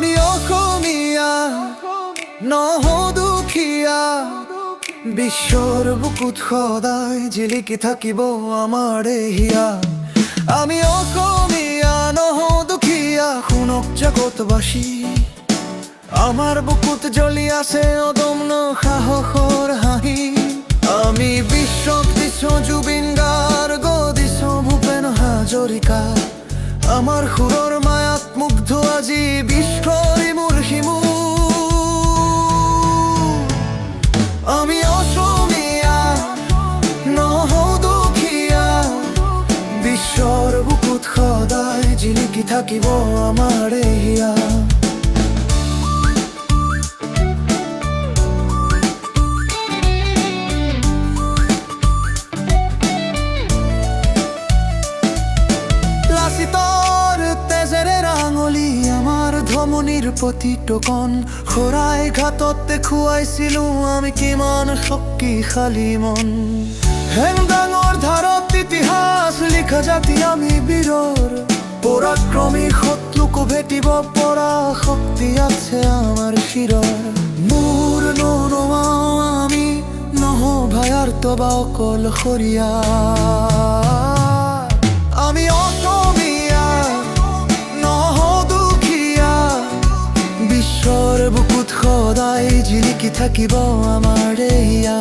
আমি অসমীয়া নহওঁ দুখীয়া, বিশ্বর বুকুত সদায় জিলিকি থাকিব আমাৰ হিয়া। আমি অসমীয়া নহওঁ দুখীয়া, শুনক জগতবাসী, আমাৰ বুকুত জ্বলি আছে অদম্য সাহসৰ হাঁহি। আমি বিশ্বক দিছো জুবিন গাৰ্গ, দিছো ভূপেন হাজৰিকা, আমাৰ সুৰৰ মায়াত মুগ্ধ আজি বিশ্বৰ মোৰ শিমু। আমি অসমীয়া নহওঁ দুখীয়া, বিশ্বর বুকুত সদায় জিলিকি থাকিব আমাৰ হিয়া। লাচিতৰ তেজেৰে ৰাঙলী আমাৰ ধমনীৰ প্ৰতিটো কণ, শৰাই ঘাটত দেখুৱাইছিলো আমি কিমান শক্তিশালী মন। হেংদাঙৰ ধাৰত ইতিহাস লিখা জাতি আমি বীৰৰ, পৰাক্ৰমী শত্ৰুকো ভেটিব পৰা শক্তি আছে আমাৰ শিৰৰ। মোৰ নৌৱাও আমি নহওঁ ভায়াৰ্ত বা অকলশৰীয়া, আমি অসমীয়া নহওঁ দুখীয়া, বিশ্বর বুকুত সদায় জিলিকি থাকিব আমাৰ হিয়া।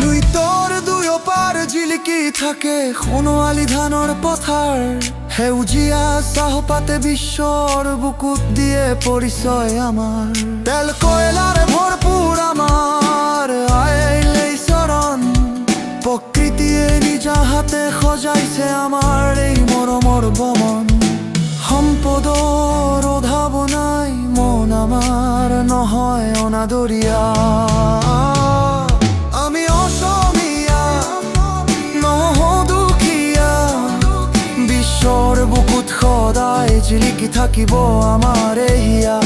লুইতৰ দুয়োপাৰ জিলিকি থাকে সোণোৱালী ধানৰ পথাৰ, সেউজীয়া চাহপাতে বিশ্বৰ বুকুত দিয়ে পৰিচয় আমাৰ। তেল কয়লাৰে ভৰপূৰ আমাৰ আইলেই চৰণ, প্ৰকৃতিয়ে নিজা হাতে সজাইছে আমাৰ এই মৰমৰ বমন। সম্পদৰ অভাৱ নাই, মন আমাৰ নহয় অনাদৰীয়া। আমি অসমীয়া নহওঁ দুখীয়া, বিশ্বর বুকুত সদায় জিলিকি থাকিব আমাৰ হিয়া।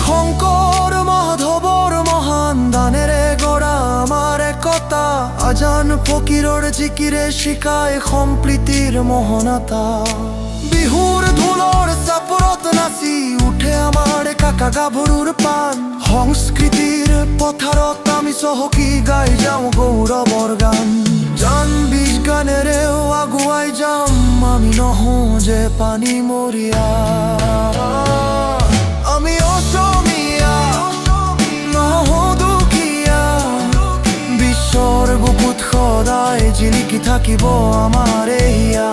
শংকৰ মাধৱৰ মহান দানেৰে গঢ়া আমাৰ একতা, আজান ফকীৰৰ জিকিৰে শিকায় সম্প্ৰীতিৰ মহানতা। বিহুৰ ঢোলৰ চাপৰত নাচি উঠে আমাৰ কাকা গাভৰুৰ প্ৰাণ, সংস্কৃতিৰ পথাৰত আমি চহকী গাই যাওঁ গৌৰৱৰ গান। জান বিজ্ঞানেৰেও আগুৱাই যাম, আমি নহওঁ যে পানী মৰিয়া। আমি অসমীয়া নহওঁ দুখীয়া, বিশ্বর বুকুত সদায় জিলিকি থাকিব আমাৰ হিয়া।